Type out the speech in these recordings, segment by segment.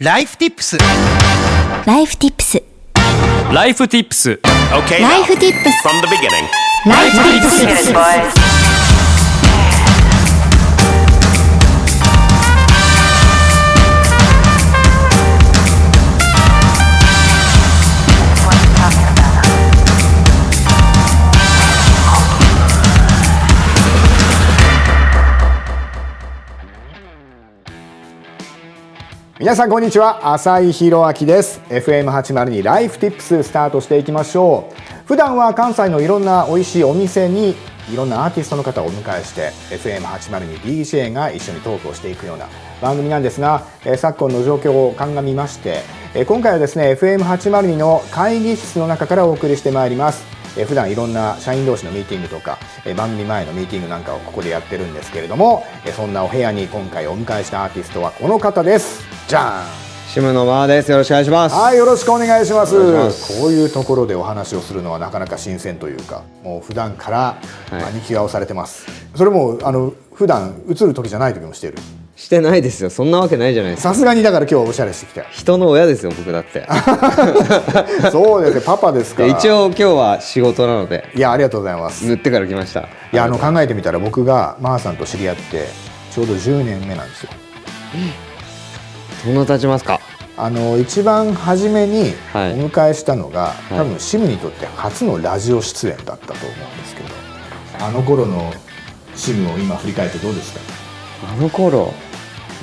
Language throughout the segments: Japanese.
ライフティップス。ライフティップス。ライフティップス。Okay, ライ now, フティップス。 from the beginning. ライフティップス。 Hit it, boys. 皆さんこんにちは、浅井宏明です。 FM802 ライフティップススタートしていきましょう。普段は関西のいろんな美味しいお店にいろんなアーティストの方をお迎えして FM802 DJ が一緒にトークをしていくような番組なんですが、昨今の状況を鑑みまして、今回はですね FM802 の会議室の中からお送りしてまいります。普段いろんな社員同士のミーティングとか番組前のミーティングなんかをここでやってるんですけれども、そんなお部屋に今回お迎えしたアーティストはこの方です。じゃん、シムのマーです。よろしくお願いします。はい、よろしくお願いします。お願いします。こういうところでお話をするのはなかなか新鮮というか、もう普段からマニキュアをされてます、それも普段映る時じゃない時もしている。してないですよ。そんなわけないじゃないですか。さすがにだから今日はおしゃれしてきたよ。人の親ですよ、僕だってそうですね、パパですから。一応今日は仕事なので。いや、ありがとうございます。塗ってから来ました。いや、考えてみたら僕がマーさんと知り合ってちょうど10年目なんですよ。そんな経ちますか。一番初めにおはい迎えしたのが、い多分シムにとって初のラジオ出演だったと思うんですけど、あの頃のシムを今振り返ってどうですか？あの頃、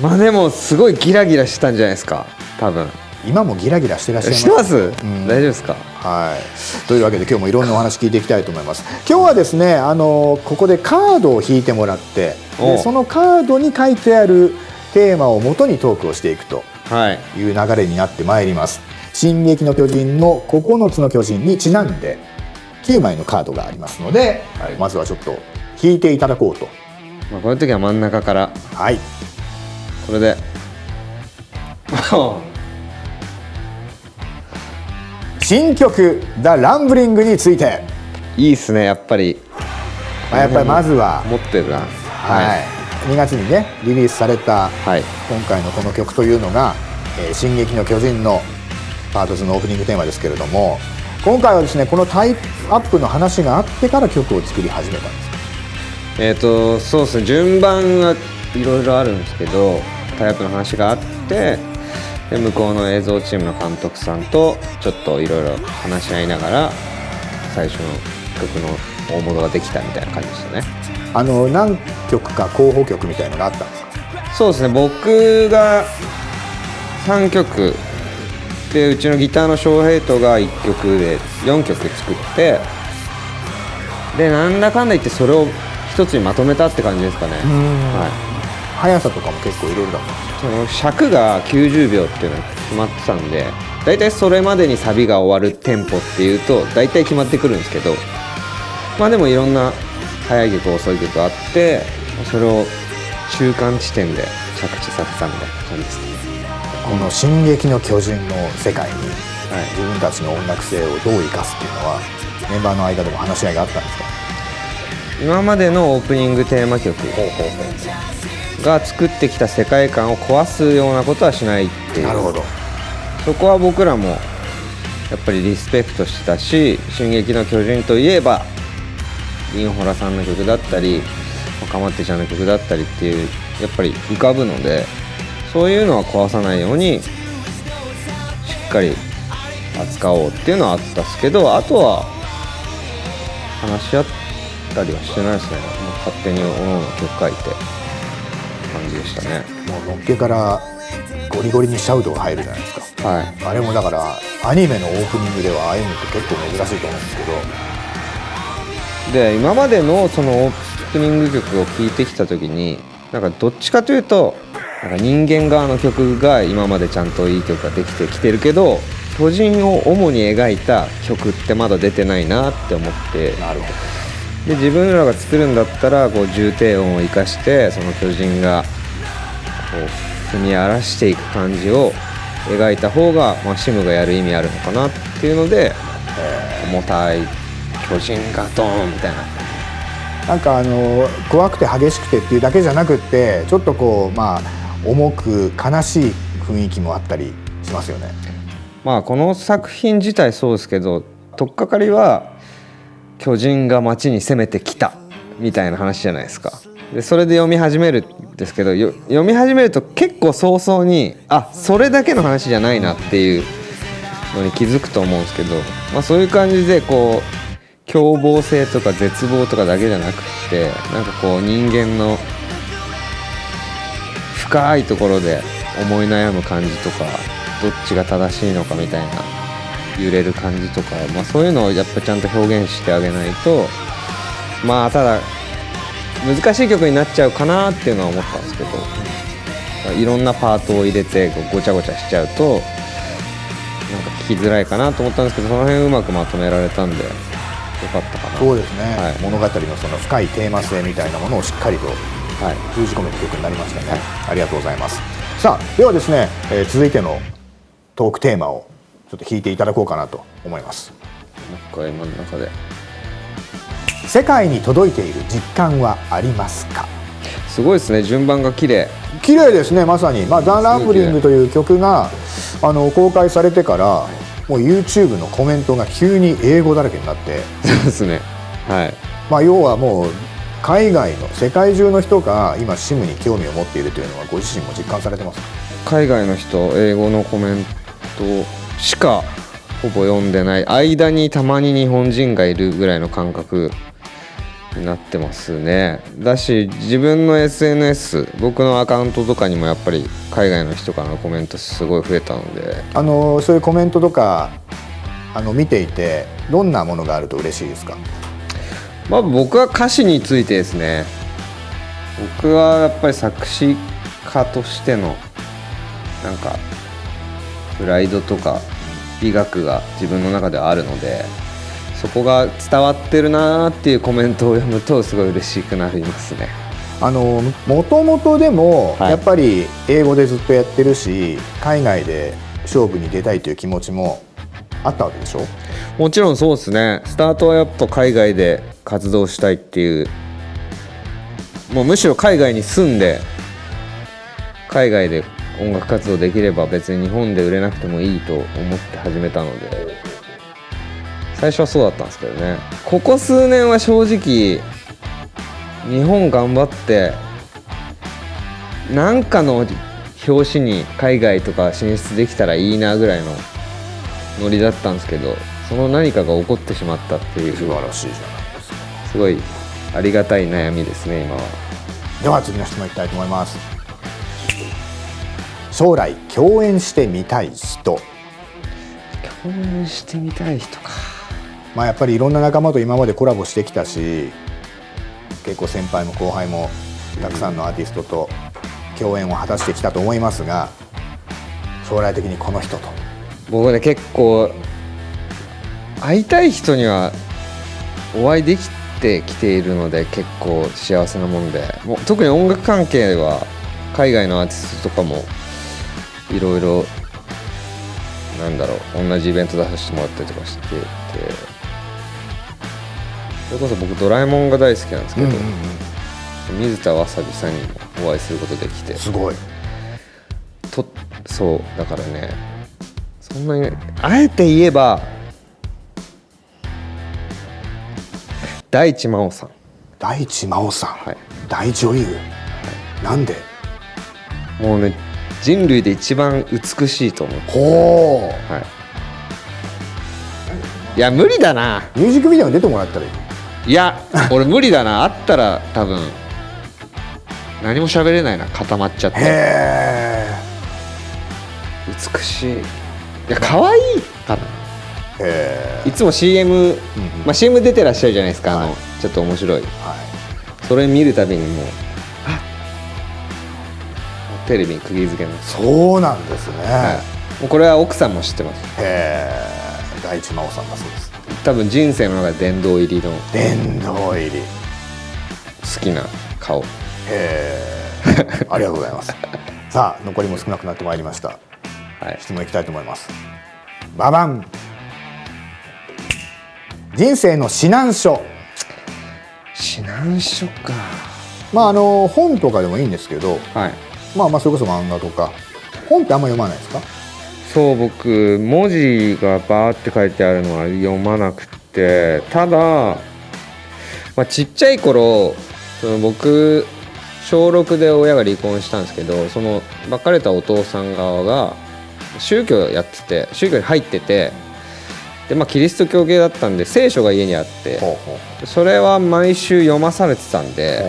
まあでもすごいギラギラしてたんじゃないですか。多分今もギラギラしてらっしゃいます？してます、ん大丈夫ですか。はい、というわけで今日もいろんなお話聞いていきたいと思います。今日はですね、ここでカードを引いてもらって、でそのカードに書いてあるテーマを元にトークをしていくとはい。いう流れになってまいります。進撃の巨人の9つの巨人にちなんで9枚のカードがありますので、まずはちょっと引いていただこうと。まあこういう時は真ん中からはい、これで新曲「ザ・ランブリングについて、いいっすね、やっぱり。やっぱりまずは、持ってるな。2月にねリリースされたはい。今回のこの曲というのが「進撃の巨人」のパート2のオープニングテーマですけれども、今回はですねこのタイプアップの話があってから曲を作り始めたんですか？そうですね、順番はいろいろあるんですけど、タイアップの話があって、で向こうの映像チームの監督さんとちょっといろいろ話し合いながら最初の曲の大物ができたみたいな感じでしたね。何曲か候補曲みたいなのがあったんですか？そうですね、僕が3曲で、うちのギターの翔平とが1曲で4曲作って、でなんだかんだ言ってそれを一つにまとめたって感じですかね。はい、速さとかも結構いろいろだったんですか？その尺が90秒っていうのが決まってたんで、だいたいそれまでにサビが終わるテンポっていうとだいたい決まってくるんですけど、まあでもいろんな速い曲遅い曲あって、それを中間地点で着地させたみたいな感じですね。この「進撃の巨人」の世界にはい、自分たちの音楽性をどう生かすっていうのはメンバーの間でも話し合いがあったんですか？今までのオープニングテーマ曲が作ってきた世界観を壊すようなことはしないっていう。なるほど。そこは僕らもやっぱりリスペクトしてたし、進撃の巨人といえばインホラさんの曲だったりかまってちゃんの曲だったりっていうやっぱり浮かぶので、そういうのは壊さないようにしっかり扱おうっていうのはあったっすけど、あとは話し合ったりはしてないですね。もう勝手におのおの曲書いて感じでしたね。もうのっけからゴリゴリにシャウトが入るじゃないですか。はい。あれもだからアニメのオープニングではああいうのって結構珍しいと思うんですけど、で今までのそのオープニング曲を聴いてきた時に、なんかどっちかというとなんか人間側の曲が今までちゃんといい曲ができてきてるけど、巨人を主に描いた曲ってまだ出てないなって思って、なるほで自分らが作るんだったらこう重低音を生かしてその巨人がこう踏み荒らしていく感じを描いた方が、まあ、シムがやる意味あるのかなっていうので、重たい巨人がドーンみたいな。なんか怖くて激しくてっていうだけじゃなくって、ちょっとこうまあ重く悲しい雰囲気もあったりしますよね。まあこの作品自体そうですけど、取っかかりは巨人が町に攻めてきたみたいな話じゃないですか。でそれで読み始めるんですけど、読み始めると結構早々にそれだけの話じゃないなっていうのに気づくと思うんですけど、まあ、そういう感じでこう凶暴性とか絶望とかだけじゃなくってなんかこう人間の深いところで思い悩む感じとかどっちが正しいのかみたいな揺れる感じとか、まあ、そういうのをやっぱちゃんと表現してあげないと、まあただ難しい曲になっちゃうかなっていうのは思ったんですけど、いろんなパートを入れてごちゃごちゃしちゃうとなんか聞きづらいかなと思ったんですけど、その辺うまくまとめられたんでよかったかな。そうですね、はい、物語のその深いテーマ性みたいなものをしっかりと封じ込めた曲になりましたね、はい、ありがとうございます。さあではですね、続いてのトークテーマをちょっと弾いていただこうかなと思います。なんか今の中で世界に届いている実感はありますか。すごいですね、順番が綺麗ですね。まさに、ザ・ランブリングという曲が公開されてからもう YouTube のコメントが急に英語だらけになって、そうですね、はい、要はもう海外の世界中の人が今シムに興味を持っているというのはご自身も実感されてますか。海外の人英語のコメントしかほぼ読んでない間にたまに日本人がいるぐらいの感覚になってますね。だし自分の SNS 僕のアカウントとかにもやっぱり海外の人からのコメントすごい増えたので、そういうコメントとか見ていてどんなものがあると嬉しいですか。僕は歌詞についてですね。僕はやっぱり作詞家としてのなんかプライドとか美学が自分の中ではあるので、そこが伝わってるなっていうコメントを読むとすごい嬉しくなりますね。もともとでもやっぱり英語でずっとやってるし、海外で勝負に出たいという気持ちもあったわけでしょ。もちろんそうですね。スタートはやっぱ海外で活動したいっていう、もうむしろ海外に住んで海外で音楽活動できれば別に日本で売れなくてもいいと思って始めたので、最初はそうだったんですけどね。ここ数年は正直日本頑張ってなんかの表紙に海外とか進出できたらいいなぐらいのノリだったんですけど、その何かが起こってしまったっていう。素晴らしいじゃないですか。すごいありがたい悩みですね今は。では次の質問いきたいと思います。将来共演してみたい人。共演してみたい人か。やっぱりいろんな仲間と今までコラボしてきたし、結構先輩も後輩もたくさんのアーティストと共演を果たしてきたと思いますが、将来的にこの人と。僕ね結構会いたい人にはお会いできてきているので結構幸せなもんで、もう特に音楽関係は海外のアーティストとかもいろいろ同じイベント出させてもらったりとかしてて、それこそ僕ドラえもんが大好きなんですけど、水田わさびさんにもお会いすることできて、すごいそうだからね、そんなにあえて言えば大地真央さん。大地真央さん、はい、大女優、なんで。もうね人類で一番美しいと思う。ほう、いや無理だな。ミュージックビデオに出てもらったらいい。いや俺無理だな。あったら多分何も喋れないな、固まっちゃって。へ美しい。いや可愛いかな。いつも CM、CM 出てらっしゃるじゃないですか、ちょっと面白い、それ見るたびにもうテレビに釘付けの。そうなんですね、もうこれは奥さんも知ってます。大地真央さんだそうです。多分人生の中で殿堂入りの好きな顔。ありがとうございます。さあ残りも少なくなってまいりました、質問いきたいと思います。ババン。人生の指南書。指南書か。本とかでもいいんですけど、それこそ漫画とか本ってあんま読まないですか？そう、僕文字がバーって書いてあるのは読まなくて、ただ、ちっちゃい頃僕小6で親が離婚したんですけど、その別れたお父さん側が宗教やってて、宗教に入ってて、でキリスト教系だったんで聖書が家にあって、それは毎週読まされてたんで、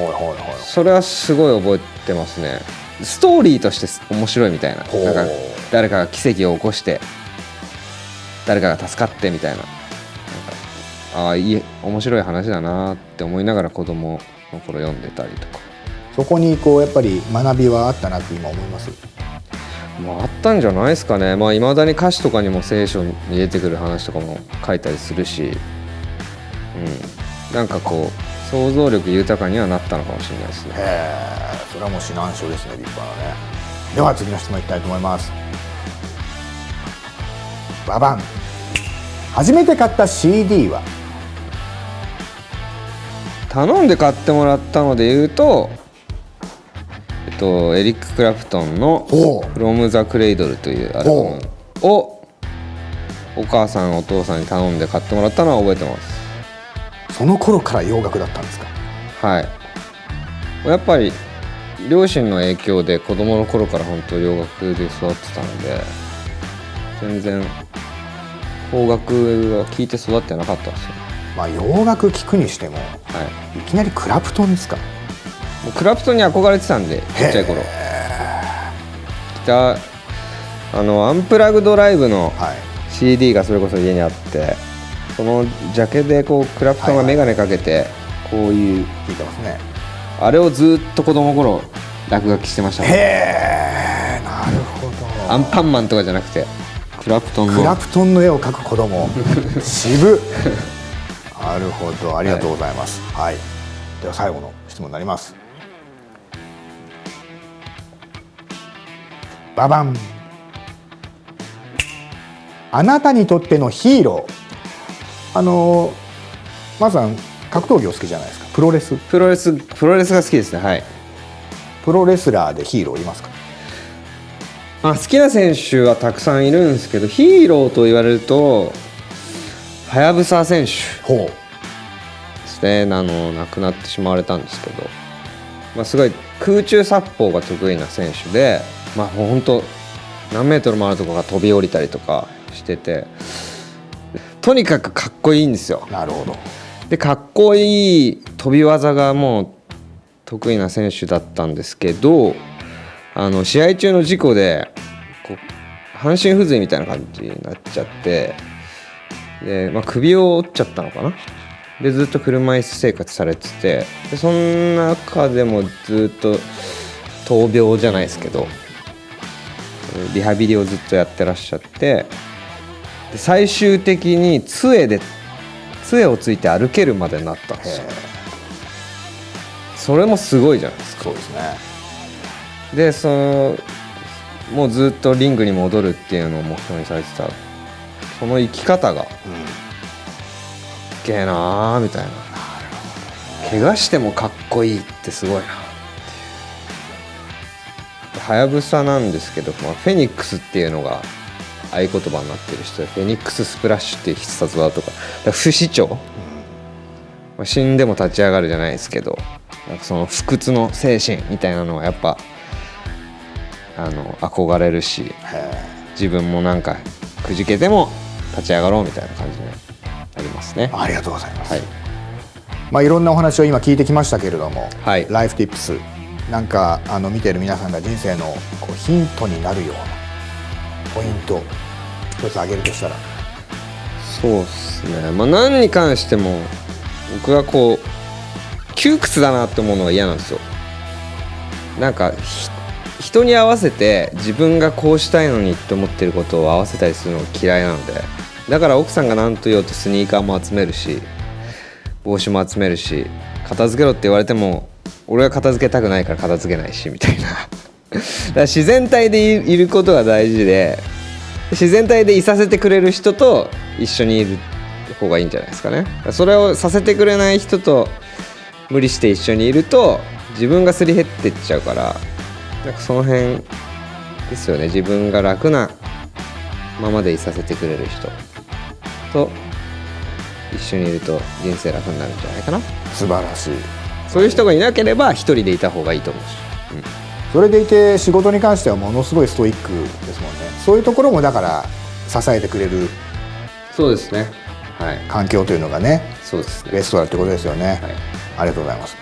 それはすごい覚えてますね。ストーリーとして面白いみたいな、なんか誰かが奇跡を起こして誰かが助かってみたいな、面白い話だなって思いながら子供の頃読んでたりとか。そこにこうやっぱり学びはあったなって今思います？あったんじゃないですかね。いまだに歌詞とかにも聖書に出てくる話とかも書いたりするし、なんかこう想像力豊かにはなったのかもしれないですね。それはもう指南書ですね、立派なね。では次の質問いきたいと思います。ババン。初めて買った CD は？頼んで買ってもらったので言うと、エリック・クラプトンの From the Cradle というアルバムをお母さんお父さんに頼んで買ってもらったのは覚えてます。その頃から洋楽だったんですか？はい、やっぱり両親の影響で子供の頃から本当洋楽で育ってたので、全然邦楽が聴いて育ってなかったですよ。洋楽聴くにしても、いきなりクラプトンですか？もうクラプトンに憧れてたんで、ちっちゃい頃アンプラグドライブの CD がそれこそ家にあって、そのジャケでこうクラプトンが眼鏡かけてこういう聞いてますね。あれをずっと子供の頃落書きしてましたね。なるほど。アンパンマンとかじゃなくてクラプトンの絵を描く子供渋なるほど、ありがとうございます。では最後の質問になります。ババン。あなたにとってのヒーロー。まずは格闘技お好きじゃないですか？プロレスが好きですね。はい。プロレスラーでヒーローいますか？好きな選手はたくさんいるんですけど、ヒーローと言われるとはやぶさ選手ですね。亡くなってしまわれたんですけど、すごい空中殺法が得意な選手で、本当何メートルもあるところが飛び降りたりとかしてて、とにかくかっこいいんですよ。なるほど。でかっこいい飛び技がもう得意な選手だったんですけど、試合中の事故でこう半身不随みたいな感じになっちゃって、で、首を折っちゃったのかな。でずっと車椅子生活されてて、でその中でもずっと闘病じゃないですけどリハビリをずっとやってらっしゃって、で最終的に杖をついて歩けるまでになったんですよ。それもすごいじゃないですか。そうですね。でもうずっとリングに戻るっていうのを目標にされてたその生き方が、すげえなーみたいな。怪我してもかっこいいってすごいなっていう。はやぶさなんですけど、フェニックスっていうのが合言葉になってる人で、フェニックススプラッシュっていう必殺技とか、不死鳥、死んでも立ち上がるじゃないですけど、その不屈の精神みたいなのはやっぱ憧れるし、自分もなんかくじけても立ち上がろうみたいな感じになりますね。ありがとうございます。いろんなお話を今聞いてきましたけれども、ライフティップスなんか見ている皆さんが人生のヒントになるようなポイント一つ挙げるとしたら？そうですね、何に関しても僕はこう窮屈だなって思うのが嫌なんですよ。なんか人に合わせて自分がこうしたいのにって思ってることを合わせたりするのが嫌いなので、だから奥さんが何と言おうとスニーカーも集めるし帽子も集めるし、片付けろって言われても俺は片付けたくないから片付けないしみたいなだから自然体でいることが大事で、自然体でいさせてくれる人と一緒にいる方がいいんじゃないですかね。それをさせてくれない人と無理して一緒にいると自分がすり減ってっちゃうから、なんかその辺ですよね。自分が楽なままでいさせてくれる人と一緒にいると人生楽になるんじゃないかな。素晴らしい。そういう人がいなければ一人でいた方がいいと思うし、それでいて仕事に関してはものすごいストイックですもんね。そういうところもだから支えてくれるそうですね。はい。環境というのがねそうですね。ベストだってことですよね、はい。ありがとうございます。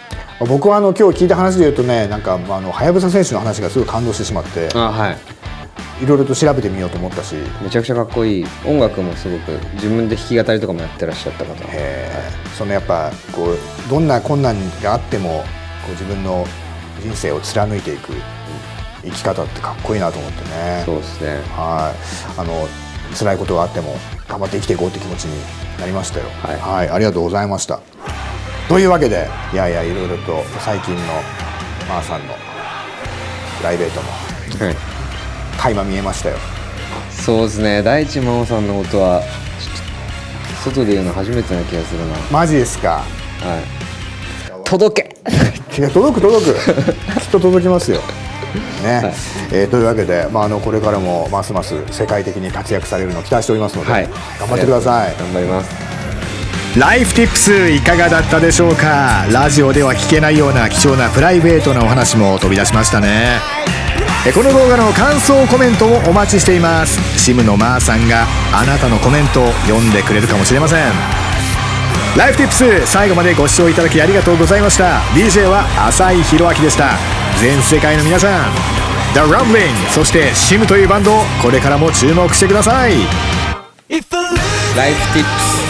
僕は今日聞いた話で言うとね、なんかはやぶさ選手の話がすごい感動してしまって、はい。いろいろと調べてみようと思ったし、めちゃくちゃかっこいい。音楽もすごく自分で弾き語りとかもやってらっしゃった方。そのやっぱこうどんな困難があってもこう自分の人生を貫いていく生き方ってかっこいいなと思ってね。そうですね。はい。辛いことがあっても頑張って生きていこうって気持ちになりましたよ。はい、ありがとうございました。というわけで、いろいろと最近のまーさんのプライベートのはい。垣間見えましたよ。そうですね。大地真央さんのことは外で言うの初めてな気がするな。マジですか。はい。届け。いや届くきっと届きますよ。ね。というわけで、これからもますます世界的に活躍されるのを期待しておりますので、はい。頑張ってください。頑張ります。ライフティップスいかがだったでしょうか。ラジオでは聞けないような貴重なプライベートなお話も飛び出しましたね。この動画の感想コメントをお待ちしています。シムのまーさんがあなたのコメントを読んでくれるかもしれません。ライフティップス最後までご視聴いただきありがとうございました。 DJ は浅井宏明でした。全世界の皆さん The Rumbling そしてシムというバンドをこれからも注目してください。ライフティップス